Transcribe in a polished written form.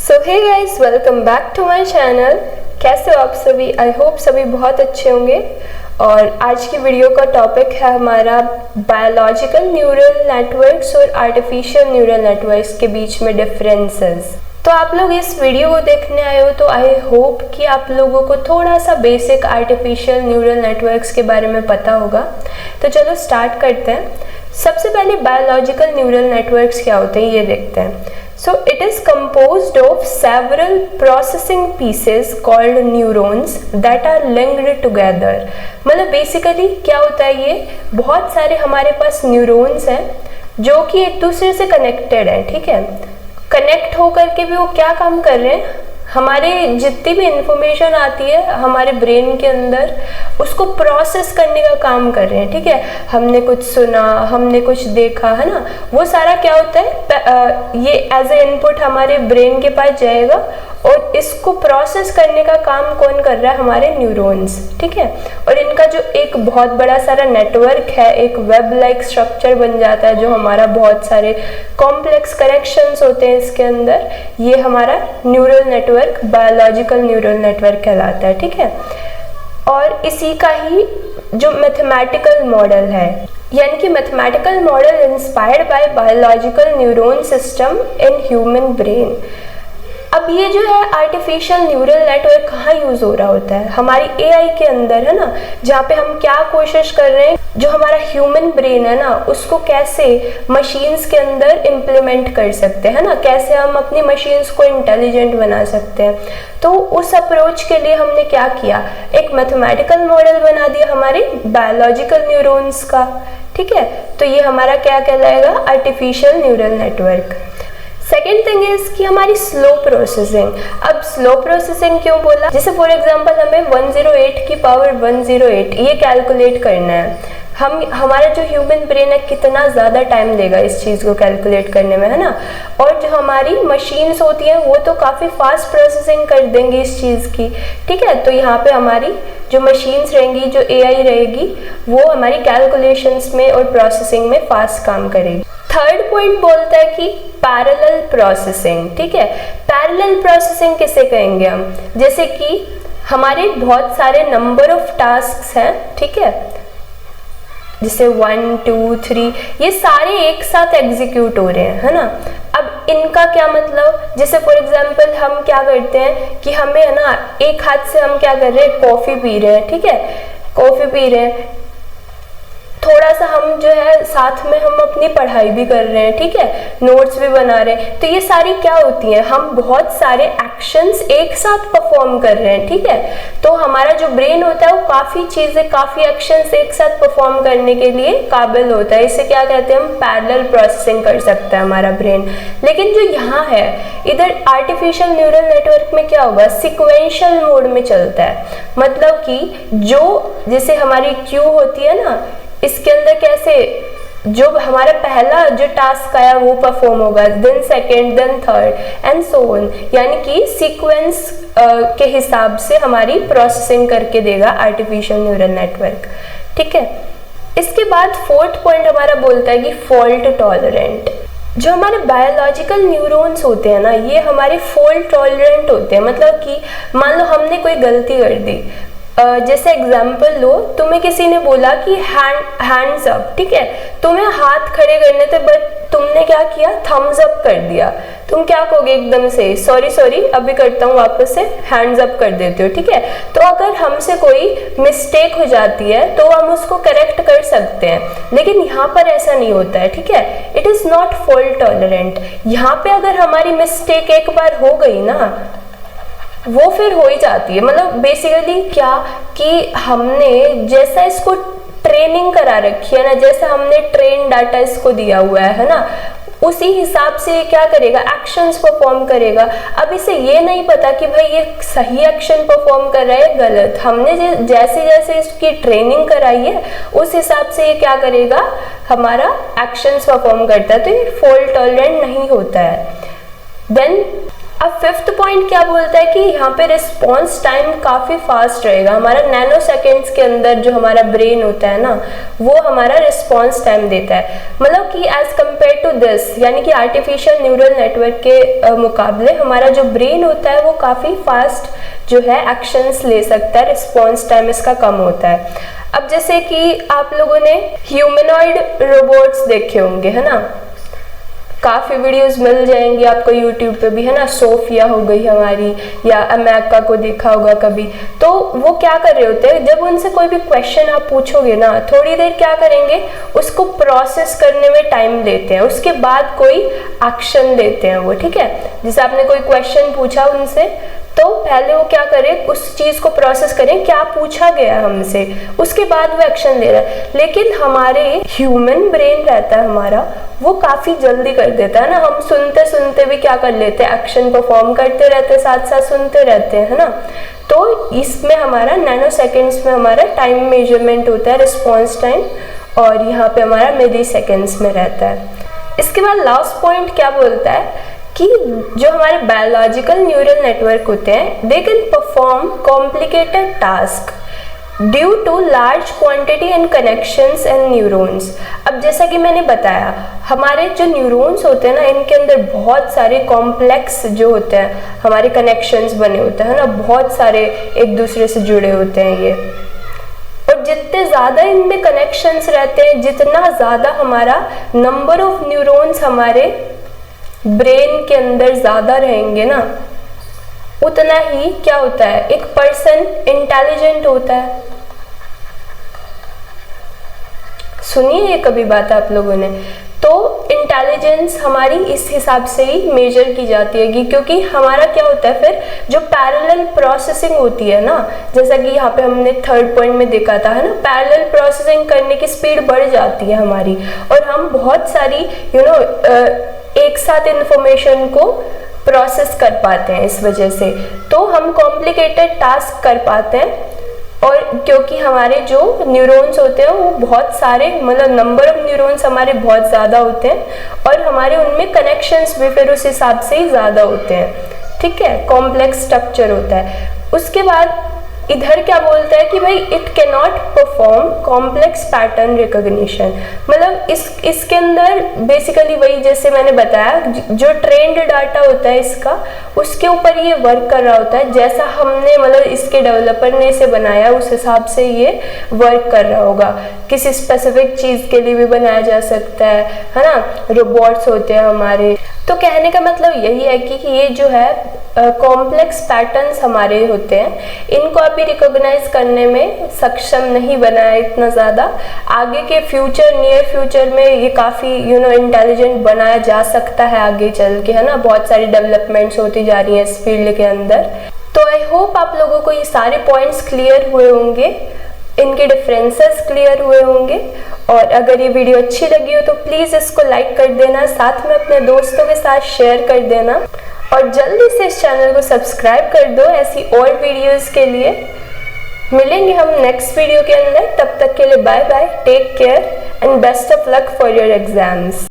So hey guys, welcome back to my channel. कैसे हो आप सभी? आई होप सभी बहुत अच्छे होंगे। और आज की वीडियो का टॉपिक है हमारा बायोलॉजिकल न्यूरल नेटवर्क्स और आर्टिफिशियल न्यूरल नेटवर्क्स के बीच में डिफरेंसेस। तो आप लोग इस वीडियो को देखने आए हो तो आई होप कि आप लोगों को थोड़ा सा बेसिक आर्टिफिशियल न्यूरल नेटवर्क्स के बारे में पता होगा। तो चलो स्टार्ट करते हैं। सबसे पहले बायोलॉजिकल न्यूरल नेटवर्क्स क्या होते हैं ये देखते हैं। So it is composed of several processing pieces called neurons that are linked together। मतलब बेसिकली क्या होता है, ये बहुत सारे हमारे पास न्यूरॉन्स हैं जो कि एक दूसरे से कनेक्टेड हैं। ठीक है, कनेक्ट होकर के भी वो क्या काम कर रहे हैं, हमारे जितनी भी इंफॉर्मेशन आती है हमारे ब्रेन के अंदर उसको प्रोसेस करने का काम कर रहे हैं। ठीक है, हमने कुछ सुना, हमने कुछ देखा, है ना, वो सारा क्या होता है, ये एज ए इनपुट हमारे ब्रेन के पास जाएगा और इसको प्रोसेस करने का काम कौन कर रहा है, हमारे न्यूरॉन्स। ठीक है, और इनका जो एक बहुत बड़ा सारा नेटवर्क है, एक वेब लाइक स्ट्रक्चर बन जाता है जो हमारा बहुत सारे कॉम्प्लेक्स कनेक्शंस होते हैं इसके अंदर, ये हमारा neural network biological neural network कहलाता है। ठीक है, और इसी का ही जो मैथमेटिकल मॉडल है, यानी कि mathematical model inspired by biological neuron system in human brain. अब ये जो है आर्टिफिशियल न्यूरल नेटवर्क कहाँ यूज हो रहा होता है, हमारी एआई के अंदर, है ना, जहाँ पे हम क्या कोशिश कर रहे हैं, जो हमारा ह्यूमन ब्रेन है ना उसको कैसे मशीन्स के अंदर इम्प्लीमेंट कर सकते हैं ना, कैसे हम अपनी मशीन्स को इंटेलिजेंट बना सकते हैं। तो उस अप्रोच के लिए हमने क्या किया, एक मैथमेटिकल मॉडल बना दिया हमारे बायोलॉजिकल न्यूरॉन्स का। ठीक है, तो ये हमारा क्या कहलाएगा, artificial neural network. Second thing is कि हमारी स्लो प्रोसेसिंग। अब स्लो प्रोसेसिंग क्यों बोला, जैसे फॉर एग्जांपल हमें 108 की पावर 108 ये कैलकुलेट करना है, हमारा जो ह्यूमन ब्रेन है कितना ज़्यादा टाइम लेगा इस चीज़ को कैलकुलेट करने में, है ना। और जो हमारी मशीन्स होती हैं वो तो काफ़ी फास्ट प्रोसेसिंग कर देंगी इस चीज़ की। ठीक है, तो यहाँ पे हमारी जो मशीन्स रहेंगी, जो एआई रहेगी, वो हमारी कैलकुलेशंस में और प्रोसेसिंग में फास्ट काम करेगी। थर्ड पॉइंट बोलता है कि पैरेलल प्रोसेसिंग। ठीक है, पैरेलल प्रोसेसिंग किसे कहेंगे हम, जैसे कि हमारे बहुत सारे नंबर ऑफ टास्क्स हैं। ठीक है, जैसे 1 2 3 ये सारे एक साथ एग्जीक्यूट हो रहे हैं, है ना। अब इनका क्या मतलब, जैसे फॉर एग्जांपल हम क्या करते हैं कि हमें, है ना, एक हाथ से हम क्या कर रहे हैं, कॉफ़ी पी रहे हैं। ठीक है, कॉफ़ी पी रहे हैं, थोड़ा सा हम जो है साथ में हम अपनी पढ़ाई भी कर रहे हैं। ठीक है, नोट्स भी बना रहे हैं। तो ये सारी क्या होती हैं, हम बहुत सारे एक्शंस एक साथ परफॉर्म कर रहे हैं। ठीक है, तो हमारा जो ब्रेन होता है वो काफ़ी चीज़ें, काफ़ी एक्शंस एक साथ परफॉर्म करने के लिए काबिल होता है। इसे क्या कहते हैं, हम पैरेलल प्रोसेसिंग कर सकता है हमारा ब्रेन। लेकिन जो यहाँ है इधर आर्टिफिशियल न्यूरल नेटवर्क में क्या होगा, सिक्वेंशियल मोड में चलता है। मतलब कि जो जैसे हमारी क्यू होती है ना, इसके अंदर कैसे जो हमारा पहला जो टास्क आया वो परफॉर्म होगा, then second, then third and so on, यानी कि सीक्वेंस के हिसाब से हमारी प्रोसेसिंग करके देगा आर्टिफिशियल न्यूरल नेटवर्क। ठीक है, इसके बाद फोर्थ पॉइंट हमारा बोलता है कि फॉल्ट टॉलरेंट। जो हमारे बायोलॉजिकल न्यूरॉन्स होते हैं ना, ये हमारे फॉल्ट टॉलरेंट होते हैं। मतलब कि मान लो हमने कोई गलती कर दी, जैसे एग्जाम्पल लो, तुम्हें किसी ने बोला कि हैंड्स अप। ठीक है, तुम्हें हाथ खड़े करने थे बट तुमने क्या किया, थम्स अप कर दिया। तुम क्या कहोगे एकदम से, सॉरी अभी करता हूँ, वापस से हैंड्स अप कर देते हो। ठीक है, तो अगर हमसे कोई मिस्टेक हो जाती है तो हम उसको करेक्ट कर सकते हैं, लेकिन यहाँ पर ऐसा नहीं होता है। ठीक है, it is not fault tolerant. यहाँ पे अगर हमारी मिस्टेक एक बार हो गई ना, वो फिर हो ही जाती है। मतलब बेसिकली क्या कि हमने जैसा इसको ट्रेनिंग करा रखी है ना, जैसा हमने ट्रेन डाटा इसको दिया हुआ है ना, उसी हिसाब से ये क्या करेगा, एक्शंस परफॉर्म करेगा। अब इसे ये नहीं पता कि भाई ये सही एक्शन परफॉर्म कर रहा है गलत, हमने जैसे जैसे इसकी ट्रेनिंग कराई है उस हिसाब से ये क्या करेगा, हमारा एक्शंस परफॉर्म करता है। तो ये फॉल्ट टॉलरेंट नहीं होता है। देन अब फिफ्थ पॉइंट क्या बोलता है कि यहाँ पे रिस्पॉन्स टाइम काफ़ी फास्ट रहेगा। हमारा नैनो सेकेंड्स के अंदर जो हमारा ब्रेन होता है ना, वो हमारा रिस्पॉन्स टाइम देता है। मतलब कि एज कम्पेयर टू दिस, यानी कि आर्टिफिशियल न्यूरल नेटवर्क के मुकाबले हमारा जो ब्रेन होता है वो काफ़ी फास्ट जो है एक्शंस ले सकता है, रिस्पॉन्स टाइम इसका कम होता है। अब जैसे कि आप लोगों ने ह्यूमनॉइड रोबोट्स देखे होंगे, है ना, काफ़ी वीडियोस मिल जाएंगी आपको यूट्यूब पे भी, है ना। सोफिया हो गई हमारी, या अमेरिका को देखा होगा कभी। तो वो क्या कर रहे होते हैं, जब उनसे कोई भी क्वेश्चन आप पूछोगे ना, थोड़ी देर क्या करेंगे, उसको प्रोसेस करने में टाइम लेते हैं, उसके बाद कोई एक्शन लेते हैं वो, ठीक है। जैसे आपने कोई क्वेश्चन पूछा उनसे, तो पहले वो क्या करें, उस चीज़ को प्रोसेस करें, क्या पूछा गया हमसे, उसके बाद वो एक्शन ले रहा है। लेकिन हमारे ह्यूमन ब्रेन रहता है हमारा, वो काफ़ी जल्दी कर देता है ना। हम सुनते सुनते भी क्या कर लेते हैं, एक्शन परफॉर्म करते रहते हैं, साथ साथ सुनते रहते हैं, है ना। तो इसमें हमारा नैनो सेकेंड्स में हमारा टाइम मेजरमेंट होता है, रिस्पॉन्स टाइम, और यहाँ पे हमारा मिली सेकेंड्स में रहता है। इसके बाद लास्ट पॉइंट क्या बोलता है कि जो हमारे बायोलॉजिकल न्यूरल नेटवर्क होते हैं, they can perform complicated task due to large quantity and connections and neurons. अब जैसा कि मैंने बताया, हमारे जो न्यूरॉन्स होते हैं ना, इनके अंदर बहुत सारे कॉम्प्लेक्स जो होते हैं हमारे कनेक्शंस बने होते हैं ना, बहुत सारे एक दूसरे से जुड़े होते हैं ये। और जितने ज़्यादा इनमें कनेक्शंस रहते हैं, जितना ज़्यादा हमारा नंबर ऑफ न्यूरॉन्स हमारे ब्रेन के अंदर ज़्यादा रहेंगे ना, उतना ही क्या होता है, एक पर्सन इंटेलिजेंट होता है। सुनिए ये कभी बात आप लोगों ने, तो इंटेलिजेंस हमारी इस हिसाब से ही मेजर की जाती है, क्योंकि हमारा क्या होता है फिर जो पैरेलल प्रोसेसिंग होती है ना, जैसा कि यहाँ पे हमने थर्ड पॉइंट में देखा था, है ना, पैरेलल प्रोसेसिंग करने की स्पीड बढ़ जाती है हमारी, और हम बहुत सारी एक साथ इंफॉर्मेशन को प्रोसेस कर पाते हैं इस वजह से। तो हम कॉम्प्लिकेटेड टास्क कर पाते हैं, और क्योंकि हमारे जो न्यूरॉन्स होते हैं वो बहुत सारे, मतलब नंबर ऑफ न्यूरॉन्स हमारे बहुत ज़्यादा होते हैं, और हमारे उनमें कनेक्शंस भी फिर उस हिसाब से ही ज़्यादा होते हैं, ठीक है, कॉम्प्लेक्स स्ट्रक्चर होता है। उसके बाद इधर क्या बोलता है कि भाई it can not perform complex pattern recognition. मतलब इसके अंदर बेसिकली वही, जैसे मैंने बताया, जो ट्रेंड डाटा होता है इसका, उसके ऊपर ये वर्क कर रहा होता है। जैसा हमने, मतलब इसके डेवलपर ने इसे बनाया, उस हिसाब से ये वर्क कर रहा होगा। किसी स्पेसिफिक चीज़ के लिए भी बनाया जा सकता है ना, रोबोट्स होते हैं हमारे। तो कहने का मतलब यही है कि ये जो है कॉम्प्लेक्स पैटर्न्स हमारे होते हैं, इनको अभी रिकॉग्नाइज करने में सक्षम नहीं बना है इतना ज़्यादा। आगे के फ्यूचर, नियर फ्यूचर में ये काफ़ी इंटेलिजेंट बनाया जा सकता है आगे चल के, है ना। बहुत सारी डेवलपमेंट्स होती जा रही हैं इस फील्ड के अंदर। तो आई होप आप लोगों को ये सारे पॉइंट्स क्लियर हुए होंगे, इनके डिफरेंसेस क्लियर हुए होंगे। और अगर ये वीडियो अच्छी लगी हो तो प्लीज़ इसको लाइक कर देना, साथ में अपने दोस्तों के साथ शेयर कर देना, और जल्दी से इस चैनल को सब्सक्राइब कर दो ऐसी और वीडियोस के लिए। मिलेंगे हम नेक्स्ट वीडियो के अंदर, तब तक के लिए bye bye, take care and best of luck for your exams.